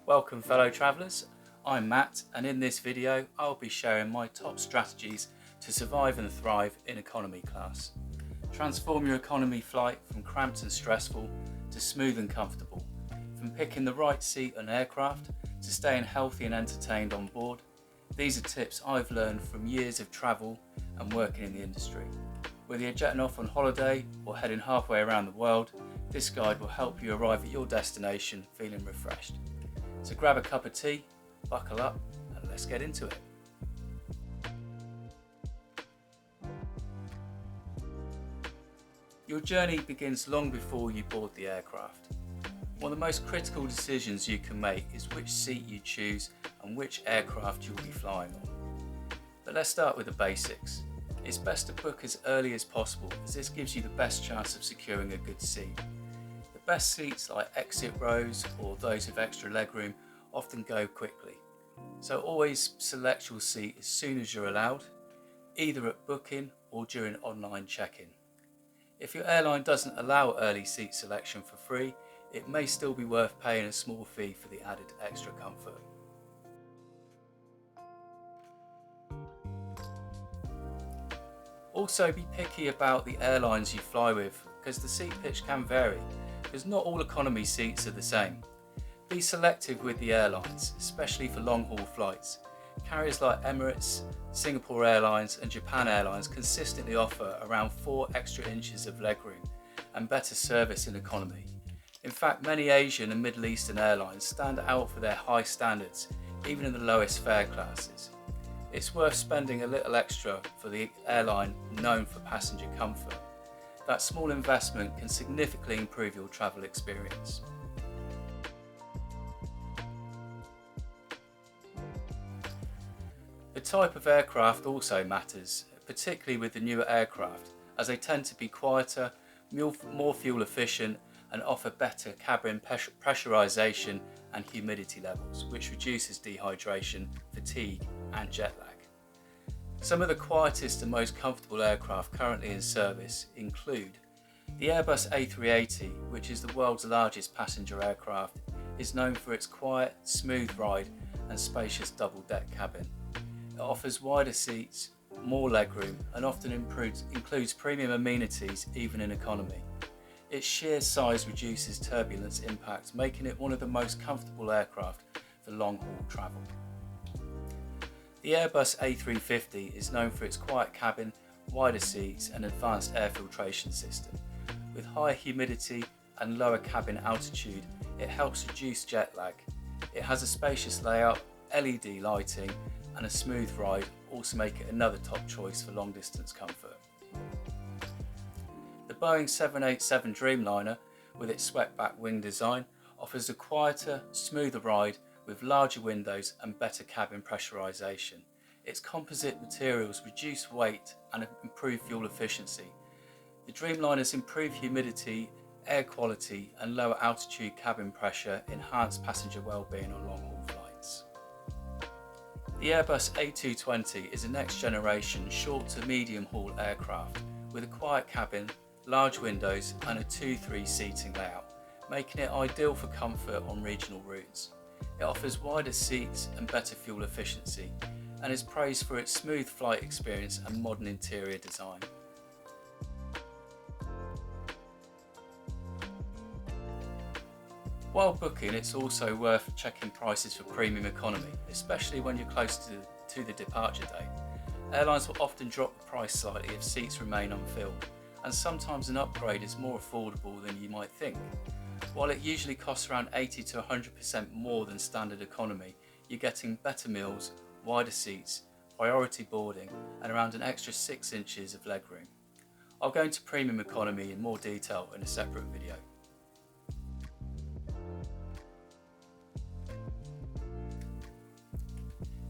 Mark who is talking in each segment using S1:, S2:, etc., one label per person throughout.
S1: Welcome fellow travellers, I'm Matt and in this video I'll be sharing my top strategies to survive and thrive in economy class. Transform your economy flight from cramped and stressful to smooth and comfortable, from picking the right seat on aircraft to staying healthy and entertained on board. These are tips I've learned from years of travel and working in the industry. Whether you're jetting off on holiday or heading halfway around the world, this guide will help you arrive at your destination feeling refreshed. So grab a cup of tea, buckle up and let's get into it. Your journey begins long before you board the aircraft. One of the most critical decisions you can make is which seat you choose and which aircraft you'll be flying on. But let's start with the basics. It's best to book as early as possible as this gives you the best chance of securing a good seat. The best seats like exit rows or those with extra legroom often go quickly. So always select your seat as soon as you're allowed, either at booking or during online check-in. If your airline doesn't allow early seat selection for free, it may still be worth paying a small fee for the added extra comfort. Also be picky about the airlines you fly with because the seat pitch can vary, because not all economy seats are the same. Be selective with the airlines, especially for long haul flights. Carriers like Emirates, Singapore Airlines and Japan Airlines consistently offer around 4 extra inches of legroom and better service in economy. In fact, many Asian and Middle Eastern airlines stand out for their high standards, even in the lowest fare classes. It's worth spending a little extra for the airline known for passenger comfort. That small investment can significantly improve your travel experience. The type of aircraft also matters, particularly with the newer aircraft, as they tend to be quieter, more fuel efficient and offer better cabin pressurization and humidity levels, which reduces dehydration, fatigue and jet lag. Some of the quietest and most comfortable aircraft currently in service include the Airbus A380, which is the world's largest passenger aircraft, is known for its quiet, smooth ride and spacious double-deck cabin. It offers wider seats, more legroom and often includes premium amenities even in economy. Its sheer size reduces turbulence impact, making it one of the most comfortable aircraft for long-haul travel. The Airbus A350 is known for its quiet cabin, wider seats and advanced air filtration system. With higher humidity and lower cabin altitude, it helps reduce jet lag. It has a spacious layout, LED lighting and a smooth ride also make it another top choice for long distance comfort. The Boeing 787 Dreamliner, with its swept-back wing design, offers a quieter, smoother ride with larger windows and better cabin pressurization. Its composite materials reduce weight and improve fuel efficiency. The Dreamliner's improved humidity, air quality and lower altitude cabin pressure enhance passenger well-being on long-haul flights. The Airbus A220 is a next-generation short to medium-haul aircraft with a quiet cabin, large windows and a 2-3 seating layout, making it ideal for comfort on regional routes. It offers wider seats and better fuel efficiency and is praised for its smooth flight experience and modern interior design. While booking, it's also worth checking prices for premium economy, especially when you're close to the departure date. Airlines will often drop the price slightly if seats remain unfilled, and sometimes an upgrade is more affordable than you might think. While it usually costs around 80 to 100% more than standard economy, you're getting better meals, wider seats, priority boarding and around an extra 6 inches of legroom. I'll go into premium economy in more detail in a separate video.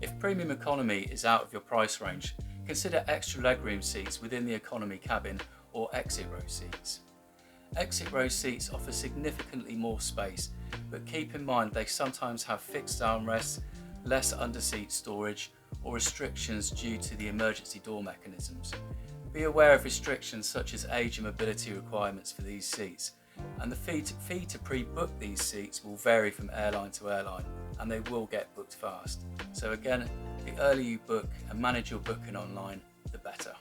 S1: If premium economy is out of your price range, consider extra legroom seats within the economy cabin or exit row seats. Exit row seats offer significantly more space, but keep in mind they sometimes have fixed armrests, less under-seat storage, or restrictions due to the emergency door mechanisms. Be aware of restrictions such as age and mobility requirements for these seats, And the fee to pre-book these seats will vary from airline to airline, and they will get booked fast. So again, the earlier you book and manage your booking online, the better.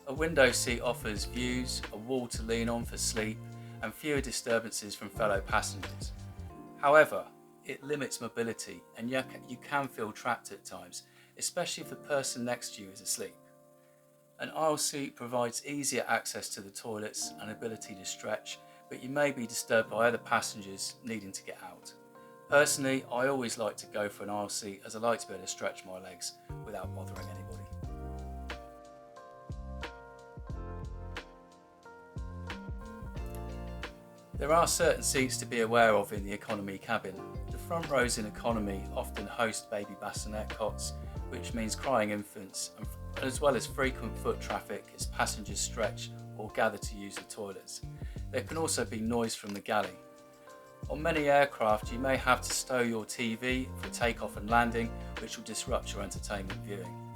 S1: A window seat offers views, a wall to lean on for sleep, and fewer disturbances from fellow passengers. However, it limits mobility, and you can feel trapped at times, especially if the person next to you is asleep. An aisle seat provides easier access to the toilets and ability to stretch, but you may be disturbed by other passengers needing to get out. Personally, I always like to go for an aisle seat as I like to be able to stretch my legs without bothering anybody. There are certain seats to be aware of in the economy cabin. The front rows in economy often host baby bassinet cots, which means crying infants, as well as frequent foot traffic as passengers stretch or gather to use the toilets. There can also be noise from the galley. On many aircraft, you may have to stow your TV for takeoff and landing, which will disrupt your entertainment viewing.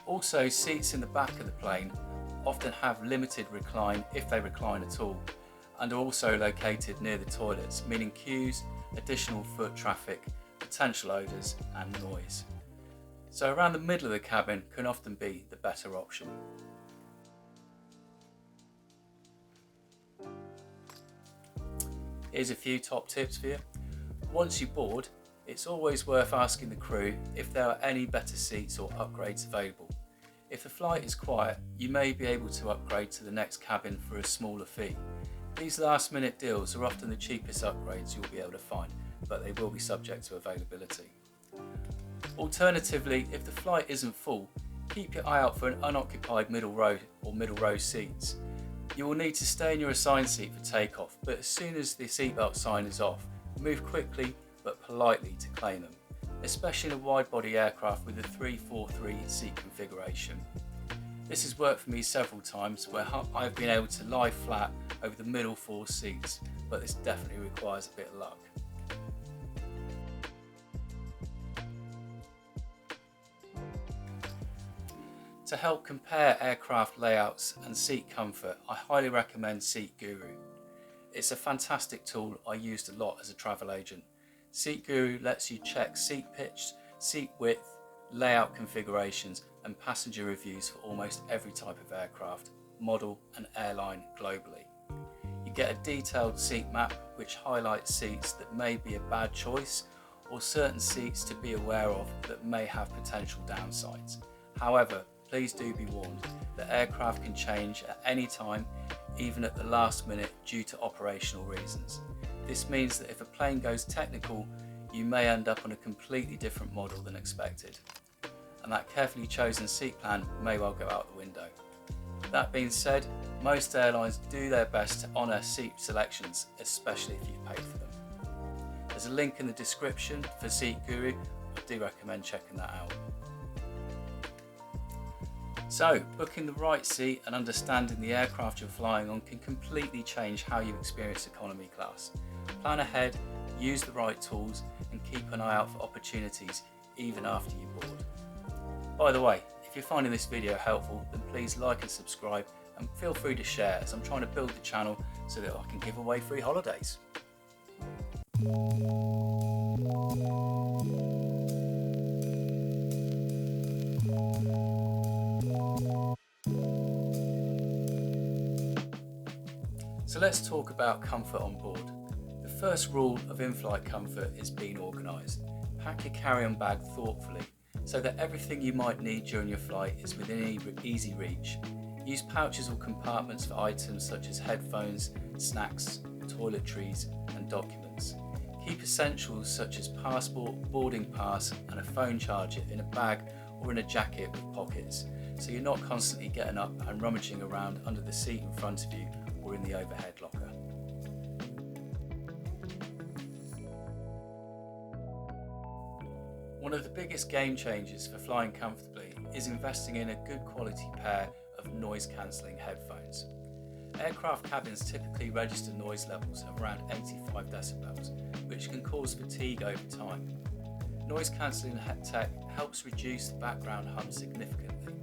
S1: Also, seats in the back of the plane often have limited recline, if they recline at all, and are also located near the toilets, meaning queues, additional foot traffic, potential odours and noise. So around the middle of the cabin can often be the better option. Here's a few top tips for you. Once you board, it's always worth asking the crew if there are any better seats or upgrades available. If the flight is quiet, you may be able to upgrade to the next cabin for a smaller fee. These last minute deals are often the cheapest upgrades you'll be able to find, but they will be subject to availability. Alternatively, if the flight isn't full, keep your eye out for an unoccupied middle row or middle row seats. You will need to stay in your assigned seat for takeoff, but as soon as the seatbelt sign is off, move quickly but politely to claim them, especially in a wide-body aircraft with a 343 seat configuration. This has worked for me several times where I've been able to lie flat over the middle 4 seats, but this definitely requires a bit of luck. To help compare aircraft layouts and seat comfort, I highly recommend Seatguru. It's a fantastic tool I used a lot as a travel agent. Seatguru lets you check seat pitch, seat width, layout configurations and passenger reviews for almost every type of aircraft, model and airline globally. You get a detailed seat map which highlights seats that may be a bad choice or certain seats to be aware of that may have potential downsides. However, please do be warned that aircraft can change at any time, even at the last minute due to operational reasons. This means that if a plane goes technical, you may end up on a completely different model than expected, and that carefully chosen seat plan may well go out the window. That being said, most airlines do their best to honour seat selections, especially if you've paid for them. There's a link in the description for Seatguru. I do recommend checking that out. So, booking the right seat and understanding the aircraft you're flying on can completely change how you experience economy class. Plan ahead, use the right tools, and keep an eye out for opportunities even after you board. By the way, if you're finding this video helpful, then please like and subscribe, and feel free to share as I'm trying to build the channel so that I can give away free holidays. So let's talk about comfort on board. The first rule of in-flight comfort is being organised. Pack your carry-on bag thoughtfully so that everything you might need during your flight is within easy reach. Use pouches or compartments for items such as headphones, snacks, toiletries and documents. Keep essentials such as passport, boarding pass and a phone charger in a bag or in a jacket with pockets, so you're not constantly getting up and rummaging around under the seat in front of you or in the overhead locker. One of the biggest game changers for flying comfortably is investing in a good quality pair of noise cancelling headphones. Aircraft cabins typically register noise levels of around 85 decibels, which can cause fatigue over time. Noise cancelling tech helps reduce the background hum significantly.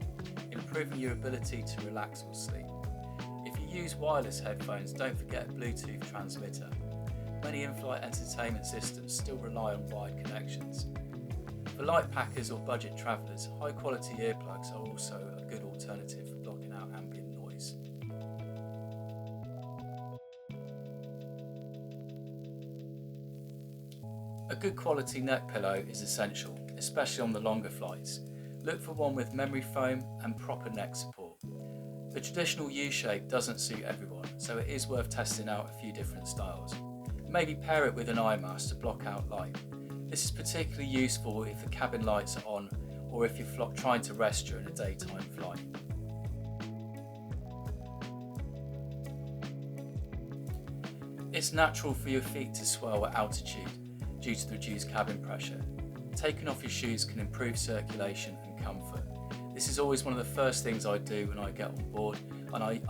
S1: improving your ability to relax or sleep. If you use wireless headphones, don't forget a Bluetooth transmitter. Many in-flight entertainment systems still rely on wired connections. For light packers or budget travellers, high-quality earplugs are also a good alternative for blocking out ambient noise. A good quality neck pillow is essential, especially on the longer flights. Look for one with memory foam and proper neck support. The traditional U-shape doesn't suit everyone, so it is worth testing out a few different styles. Maybe pair it with an eye mask to block out light. This is particularly useful if the cabin lights are on or if you're trying to rest during a daytime flight. It's natural for your feet to swell at altitude due to the reduced cabin pressure. Taking off your shoes can improve circulation and comfort. This is always one of the first things I do when I get on board, and I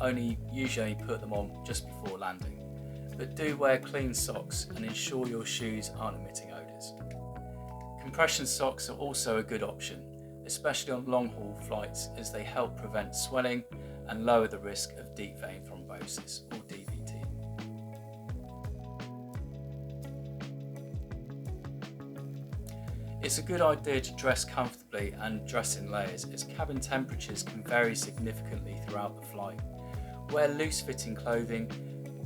S1: usually put them on just before landing. But do wear clean socks and ensure your shoes aren't emitting odours. Compression socks are also a good option, especially on long haul flights, as they help prevent swelling and lower the risk of deep vein thrombosis or DVT. It's a good idea to dress comfortably and dress in layers, as cabin temperatures can vary significantly throughout the flight. Wear loose-fitting clothing,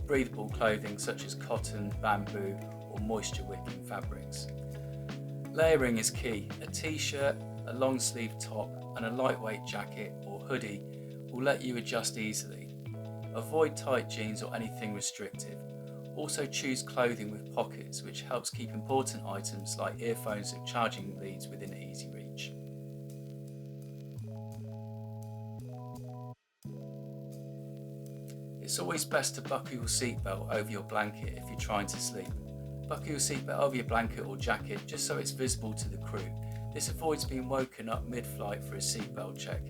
S1: breathable clothing such as cotton, bamboo or moisture-wicking fabrics. Layering is key. A t-shirt, a long-sleeve top and a lightweight jacket or hoodie will let you adjust easily. Avoid tight jeans or anything restrictive. Also choose clothing with pockets, which helps keep important items like earphones and charging leads within easy reach. It's always best to buckle your seatbelt over your blanket if you're trying to sleep. Buckle your seatbelt over your blanket or jacket just so it's visible to the crew. This avoids being woken up mid-flight for a seatbelt check.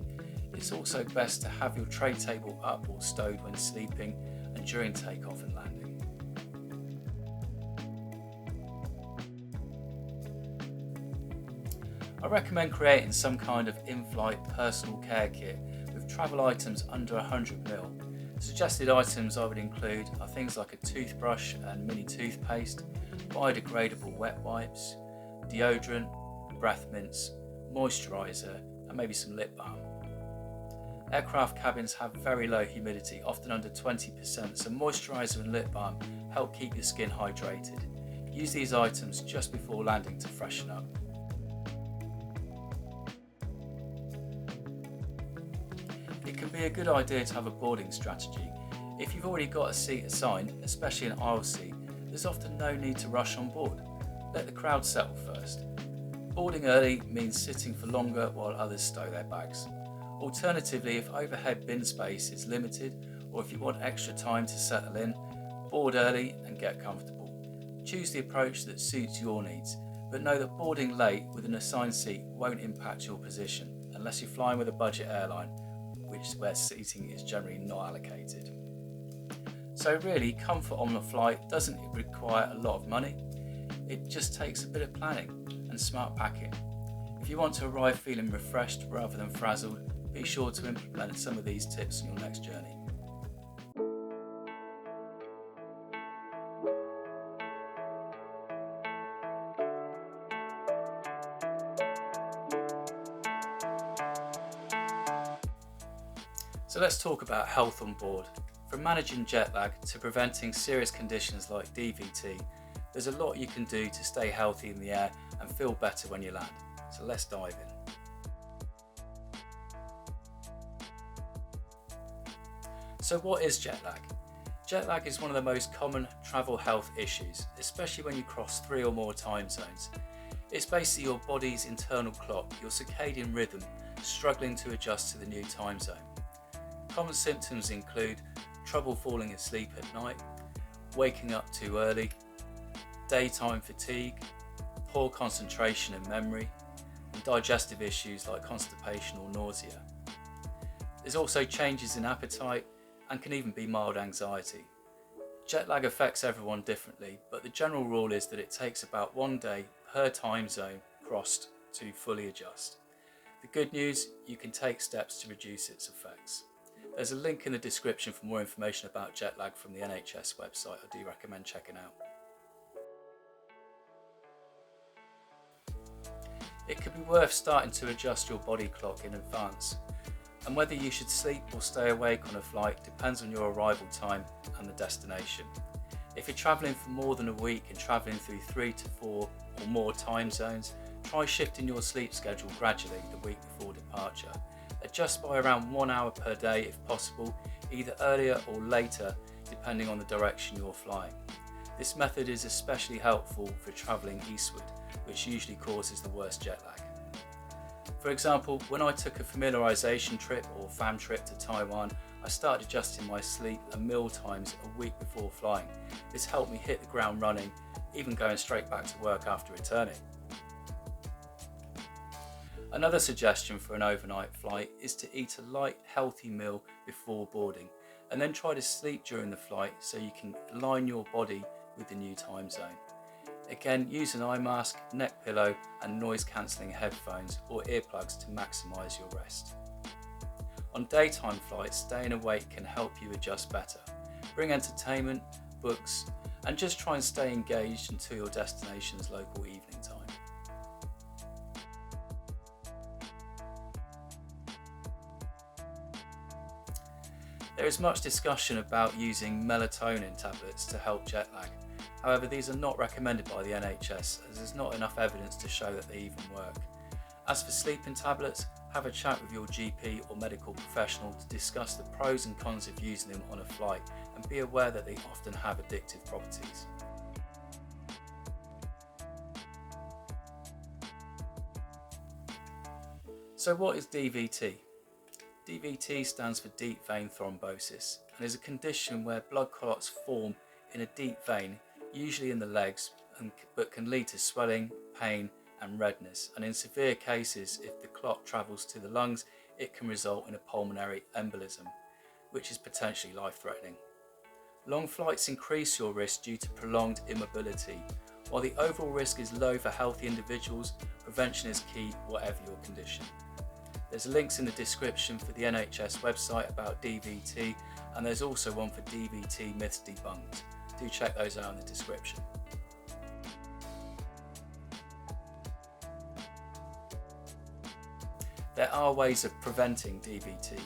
S1: It's also best to have your tray table up or stowed when sleeping and during takeoff and landing. I recommend creating some kind of in-flight personal care kit with travel items under 100ml. Suggested items I would include are things like a toothbrush and mini toothpaste, biodegradable wet wipes, deodorant, breath mints, moisturiser and maybe some lip balm. Aircraft cabins have very low humidity, often under 20%, so moisturiser and lip balm help keep your skin hydrated. Use these items just before landing to freshen up. It can be a good idea to have a boarding strategy. If you've already got a seat assigned, especially an aisle seat, there's often no need to rush on board. Let the crowd settle first. Boarding early means sitting for longer while others stow their bags. Alternatively, if overhead bin space is limited or if you want extra time to settle in, board early and get comfortable. Choose the approach that suits your needs, but know that boarding late with an assigned seat won't impact your position unless you're flying with a budget airline, where seating is generally not allocated. So really, comfort on the flight doesn't require a lot of money. It just takes a bit of planning and smart packing. If you want to arrive feeling refreshed rather than frazzled, be sure to implement some of these tips on your next journey. So let's talk about health on board. From managing jet lag to preventing serious conditions like DVT, there's a lot you can do to stay healthy in the air and feel better when you land. So let's dive in. So what is jet lag? Jet lag is one of the most common travel health issues, especially when you cross 3 or more time zones. It's basically your body's internal clock, your circadian rhythm, struggling to adjust to the new time zone. Common symptoms include trouble falling asleep at night, waking up too early, daytime fatigue, poor concentration and memory, and digestive issues like constipation or nausea. There's also changes in appetite and can even be mild anxiety. Jet lag affects everyone differently, but the general rule is that it takes about 1 day per time zone crossed to fully adjust. The good news, you can take steps to reduce its effects. There's a link in the description for more information about jet lag from the NHS website. I do recommend checking out. It could be worth starting to adjust your body clock in advance, and whether you should sleep or stay awake on a flight depends on your arrival time and the destination. If you're travelling for more than a week and travelling through 3 to 4 or more time zones, try shifting your sleep schedule gradually the week before departure. Adjust by around 1 hour per day if possible, either earlier or later depending on the direction you're flying. This method is especially helpful for travelling eastward, which usually causes the worst jet lag. For example, when I took a familiarisation trip or fam trip to Taiwan, I started adjusting my sleep and meal times a week before flying. This helped me hit the ground running, even going straight back to work after returning. Another suggestion for an overnight flight is to eat a light, healthy meal before boarding, and then try to sleep during the flight so you can align your body with the new time zone. Again, use an eye mask, neck pillow and noise-cancelling headphones or earplugs to maximise your rest. On daytime flights, staying awake can help you adjust better. Bring entertainment, books, and just try and stay engaged until your destination's local evening time. There is much discussion about using melatonin tablets to help jet lag. However, these are not recommended by the NHS as there's not enough evidence to show that they even work. As for sleeping tablets, have a chat with your GP or medical professional to discuss the pros and cons of using them on a flight, and be aware that they often have addictive properties. So what is DVT? DVT stands for deep vein thrombosis and is a condition where blood clots form in a deep vein, usually in the legs, but can lead to swelling, pain and redness, and in severe cases, if the clot travels to the lungs, it can result in a pulmonary embolism, which is potentially life-threatening. Long flights increase your risk due to prolonged immobility. While the overall risk is low for healthy individuals, prevention is key whatever your condition. There's links in the description for the NHS website about DVT, and there's also one for DVT myths debunked. Do check those out in the description. There are ways of preventing DVT,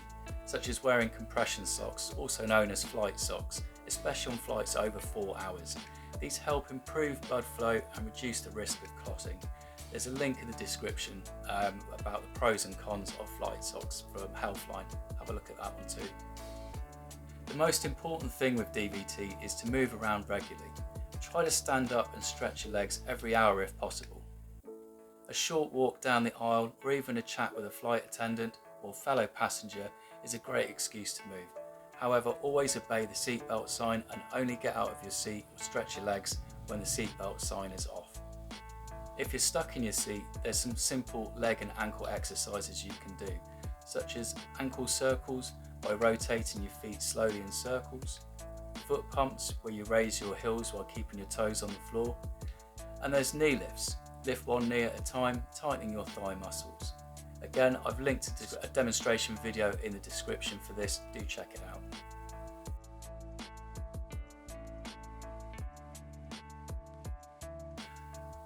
S1: such as wearing compression socks, also known as flight socks, especially on flights over 4 hours. These help improve blood flow and reduce the risk of clotting. There's a link in the description about the pros and cons of flight socks from Healthline. Have a look at that one too. The most important thing with DVT is to move around regularly. Try to stand up and stretch your legs every hour if possible. A short walk down the aisle or even a chat with a flight attendant or fellow passenger is a great excuse to move. However, always obey the seatbelt sign and only get out of your seat or stretch your legs when the seatbelt sign is off. If you're stuck in your seat, there's some simple leg and ankle exercises you can do, such as ankle circles by rotating your feet slowly in circles, foot pumps where you raise your heels while keeping your toes on the floor, and there's knee lifts. Lift one knee at a time, tightening your thigh muscles. Again, I've linked to a demonstration video in the description for this, do check it out.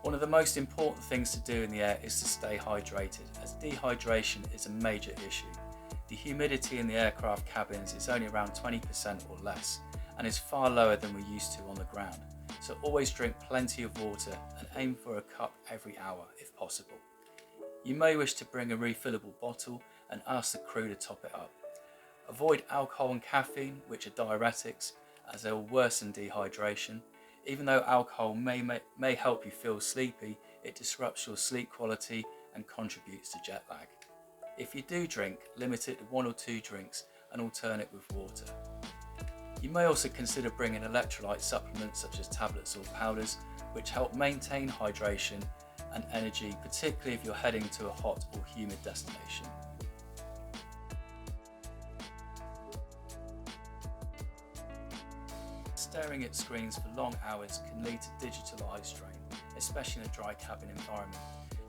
S1: One of the most important things to do in the air is to stay hydrated, as dehydration is a major issue. The humidity in the aircraft cabins is only around 20% or less, and is far lower than we're used to on the ground. So always drink plenty of water and aim for a cup every hour if possible. You may wish to bring a refillable bottle and ask the crew to top it up. Avoid alcohol and caffeine, which are diuretics, as they will worsen dehydration. Even though alcohol may help you feel sleepy, it disrupts your sleep quality and contributes to jet lag. If you do drink, limit it to 1 or 2 drinks and alternate with water. You may also consider bringing electrolyte supplements such as tablets or powders, which help maintain hydration and energy, particularly if you're heading to a hot or humid destination. Staring at screens for long hours can lead to digital eye strain, especially in a dry cabin environment.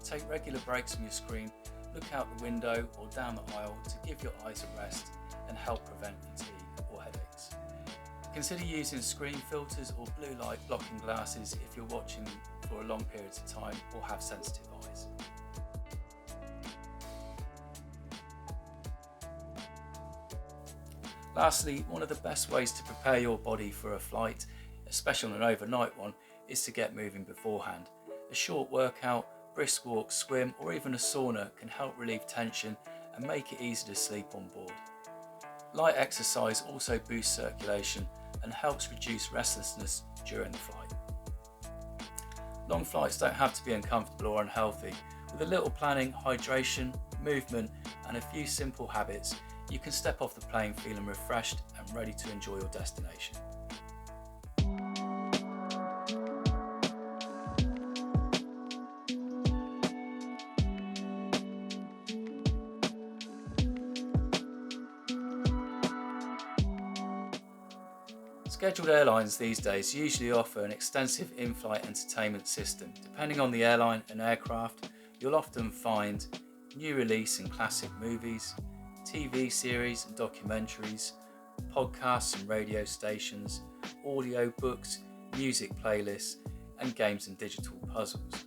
S1: Take regular breaks from your screen, look out the window or down the aisle to give your eyes a rest and help prevent fatigue or headaches. Consider using screen filters or blue light blocking glasses if you're watching for a long periods of time or have sensitive eyes. Lastly, one of the best ways to prepare your body for a flight, especially on an overnight one, is to get moving beforehand. A short workout, brisk walk, swim, or even a sauna can help relieve tension and make it easy to sleep on board. Light exercise also boosts circulation and helps reduce restlessness during the flight. Long flights don't have to be uncomfortable or unhealthy. With a little planning, hydration, movement, and a few simple habits, you can step off the plane feeling refreshed and ready to enjoy your destination. Scheduled airlines these days usually offer an extensive in-flight entertainment system. Depending on the airline and aircraft, you'll often find new release and classic movies, TV series and documentaries, podcasts and radio stations, audio books, music playlists, and games and digital puzzles.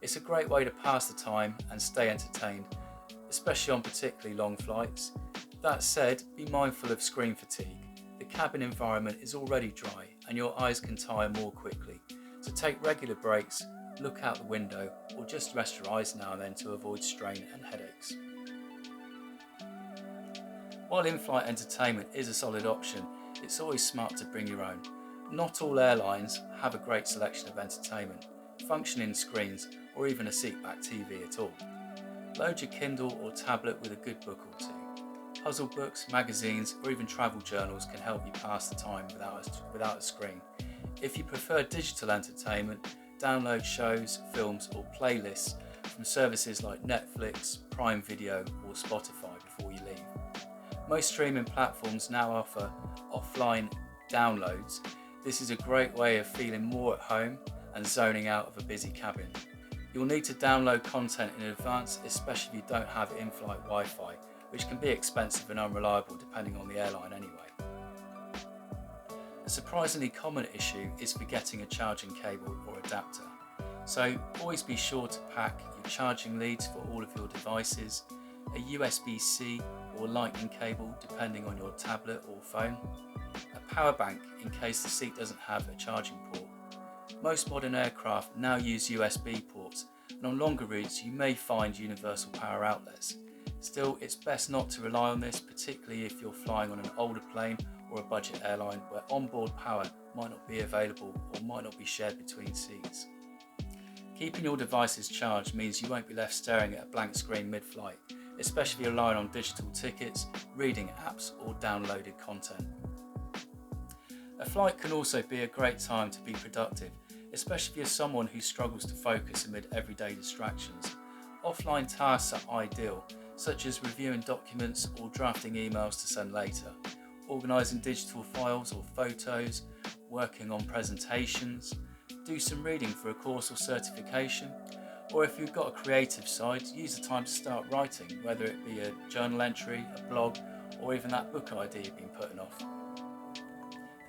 S1: It's a great way to pass the time and stay entertained, especially on particularly long flights. That said, be mindful of screen fatigue. The cabin environment is already dry and your eyes can tire more quickly, so take regular breaks, look out the window, or just rest your eyes now and then to avoid strain and headaches. While in-flight entertainment is a solid option, it's always smart to bring your own. Not all airlines have a great selection of entertainment, functioning screens, or even a seatback TV at all. Load your Kindle or tablet with a good book or two. Puzzle books, magazines, or even travel journals can help you pass the time without a screen. If you prefer digital entertainment, download shows, films, or playlists from services like Netflix, Prime Video, or Spotify before you leave. Most streaming platforms now offer offline downloads. This is a great way of feeling more at home and zoning out of a busy cabin. You'll need to download content in advance, especially if you don't have in-flight Wi-Fi, which can be expensive and unreliable depending on the airline anyway. A surprisingly common issue is forgetting a charging cable or adapter. So always be sure to pack your charging leads for all of your devices, a USB-C or lightning cable depending on your tablet or phone, a power bank in case the seat doesn't have a charging port. Most modern aircraft now use USB ports, and on longer routes you may find universal power outlets. Still, it's best not to rely on this, particularly if you're flying on an older plane or a budget airline where onboard power might not be available or might not be shared between seats. Keeping your devices charged means you won't be left staring at a blank screen mid-flight, especially if you're relying on digital tickets, reading apps, or downloaded content. A flight can also be a great time to be productive, especially if you're someone who struggles to focus amid everyday distractions. Offline tasks are ideal, such as reviewing documents or drafting emails to send later, organising digital files or photos, working on presentations, do some reading for a course or certification, or if you've got a creative side, use the time to start writing, whether it be a journal entry, a blog, or even that book idea you've been putting off.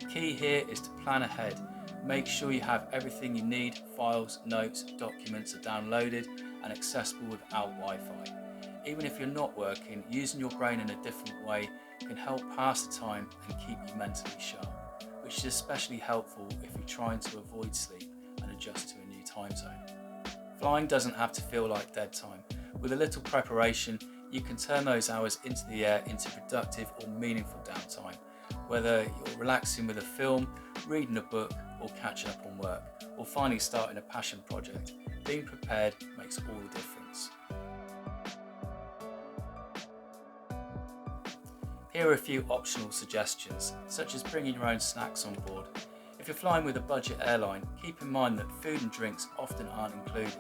S1: The key here is to plan ahead. Make sure you have everything you need, files, notes, documents are downloaded and accessible without Wi-Fi. Even if you're not working, using your brain in a different way can help pass the time and keep you mentally sharp, which is especially helpful if you're trying to avoid sleep and adjust to a new time zone. Flying doesn't have to feel like dead time. With a little preparation, you can turn those hours into the air into productive or meaningful downtime, whether you're relaxing with a film, reading a book, or catching up on work, or finally starting a passion project. Being prepared makes all the difference. Here are a few optional suggestions, such as bringing your own snacks on board. If you're flying with a budget airline, keep in mind that food and drinks often aren't included.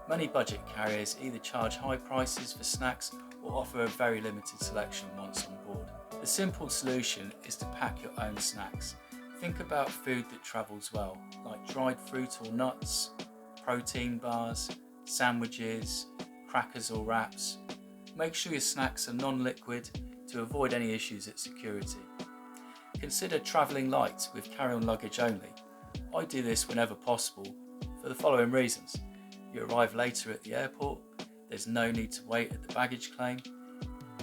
S1: Many budget carriers either charge high prices for snacks or offer a very limited selection once on board. The simple solution is to pack your own snacks. Think about food that travels well, like dried fruit or nuts, protein bars, sandwiches, crackers or wraps, Make sure your snacks are non-liquid to avoid any issues at security. Consider travelling light with carry-on luggage only. I do this whenever possible for the following reasons. You arrive later at the airport, there's no need to wait at the baggage claim,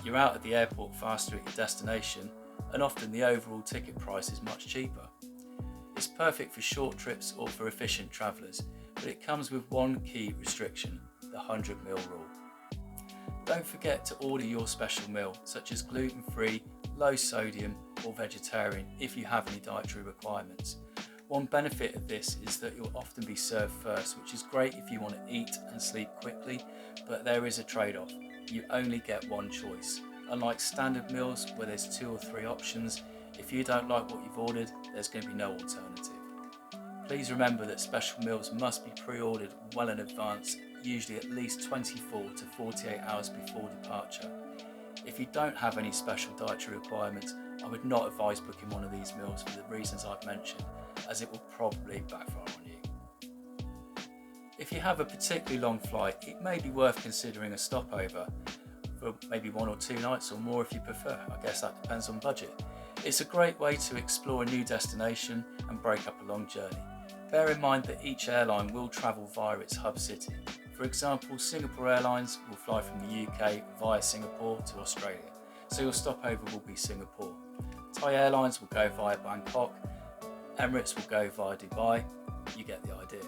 S1: you're out at the airport faster at your destination, and often the overall ticket price is much cheaper. It's perfect for short trips or for efficient travellers, but it comes with one key restriction, the 100ml rule. Don't forget to order your special meal, such as gluten-free, low sodium or vegetarian if you have any dietary requirements. One benefit of this is that you'll often be served first, which is great if you want to eat and sleep quickly, but there is a trade-off. You only get one choice. Unlike standard meals where there's 2 or 3 options, if you don't like what you've ordered, there's going to be no alternative. Please remember that special meals must be pre-ordered well in advance, usually at least 24 to 48 hours before departure. If you don't have any special dietary requirements, I would not advise booking one of these meals for the reasons I've mentioned, as it will probably backfire on you. If you have a particularly long flight, it may be worth considering a stopover for maybe 1 or 2 nights or more if you prefer. I guess that depends on budget. It's a great way to explore a new destination and break up a long journey. Bear in mind that each airline will travel via its hub city. For example, Singapore Airlines will fly from the UK via Singapore to Australia, so your stopover will be Singapore. Thai Airlines will go via Bangkok, Emirates will go via Dubai. You get the idea.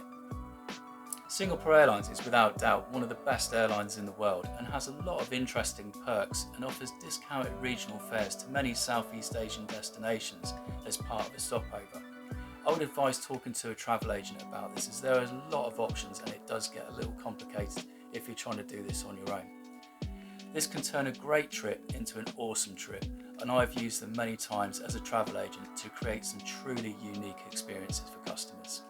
S1: Singapore Airlines is without doubt one of the best airlines in the world and has a lot of interesting perks and offers discounted regional fares to many Southeast Asian destinations as part of a stopover. I would advise talking to a travel agent about this, as there are a lot of options and it does get a little complicated if you're trying to do this on your own. This can turn a great trip into an awesome trip, and I've used them many times as a travel agent to create some truly unique experiences for customers.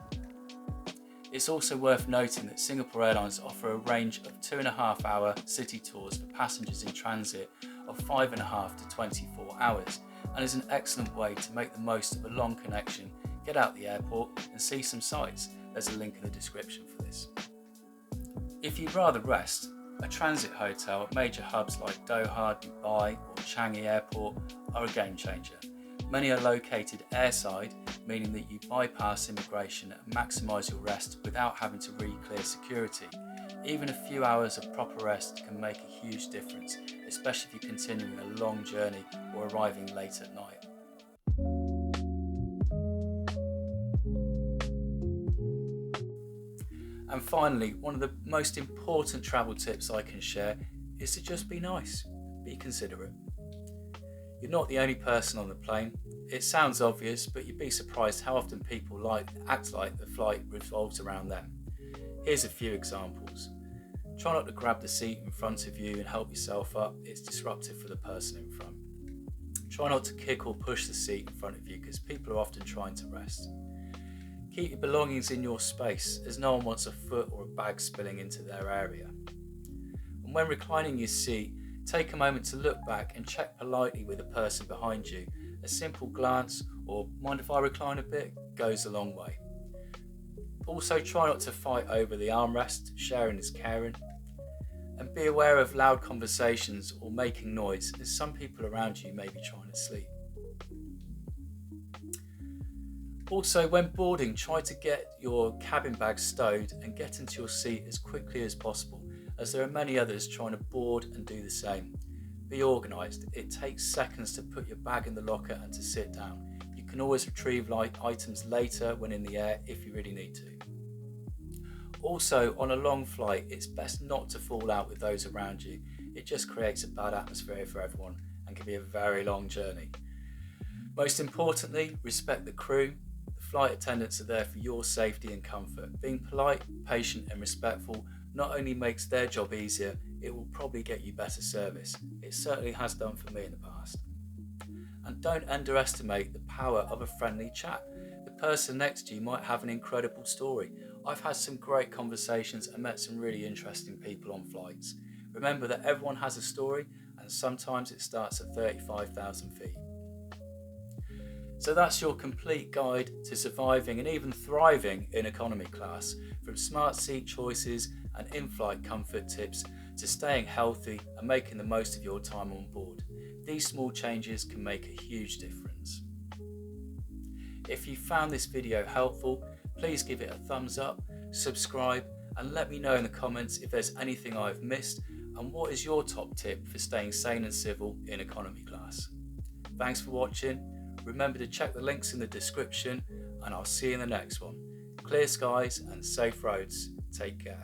S1: It's also worth noting that Singapore Airlines offer a range of 2.5-hour city tours for passengers in transit of 5.5 to 24 hours, and is an excellent way to make the most of a long connection, get out the airport and see some sights. There's a link in the description for this. If you'd rather rest, a transit hotel at major hubs like Doha, Dubai or Changi Airport are a game changer. Many are located airside, meaning that you bypass immigration and maximise your rest without having to re-clear security. Even a few hours of proper rest can make a huge difference, especially if you're continuing a long journey or arriving late at night. And finally, one of the most important travel tips I can share is to just be nice, be considerate. You're not the only person on the plane. It sounds obvious, but you'd be surprised how often people act like the flight revolves around them. Here's a few examples. Try not to grab the seat in front of you and help yourself up. It's disruptive for the person in front. Try not to kick or push the seat in front of you, because people are often trying to rest. Keep your belongings in your space, as no one wants a foot or a bag spilling into their area. And when reclining your seat, take a moment to look back and check politely with the person behind you. A simple glance or "mind if I recline a bit" goes a long way. Also, try not to fight over the armrest. Sharing is caring. And be aware of loud conversations or making noise, as some people around you may be trying to sleep. Also, when boarding, try to get your cabin bag stowed and get into your seat as quickly as possible, as there are many others trying to board and do the same. Be organised. It takes seconds to put your bag in the locker and to sit down. You can always retrieve items later when in the air if you really need to. Also, on a long flight, it's best not to fall out with those around you. It just creates a bad atmosphere for everyone and can be a very long journey. Most importantly, respect the crew. The flight attendants are there for your safety and comfort. Being polite, patient and respectful not only makes their job easier, it will probably get you better service. It certainly has done for me in the past. And don't underestimate the power of a friendly chat. The person next to you might have an incredible story. I've had some great conversations and met some really interesting people on flights. Remember that everyone has a story, and sometimes it starts at 35,000 feet. So that's your complete guide to surviving and even thriving in economy class, from smart seat choices and in-flight comfort tips to staying healthy and making the most of your time on board. These small changes can make a huge difference. If you found this video helpful, please give it a thumbs up, subscribe, and let me know in the comments if there's anything I've missed and what is your top tip for staying sane and civil in economy class. Thanks for watching. Remember to check the links in the description, and I'll see you in the next one. Clear skies and safe roads. Take care.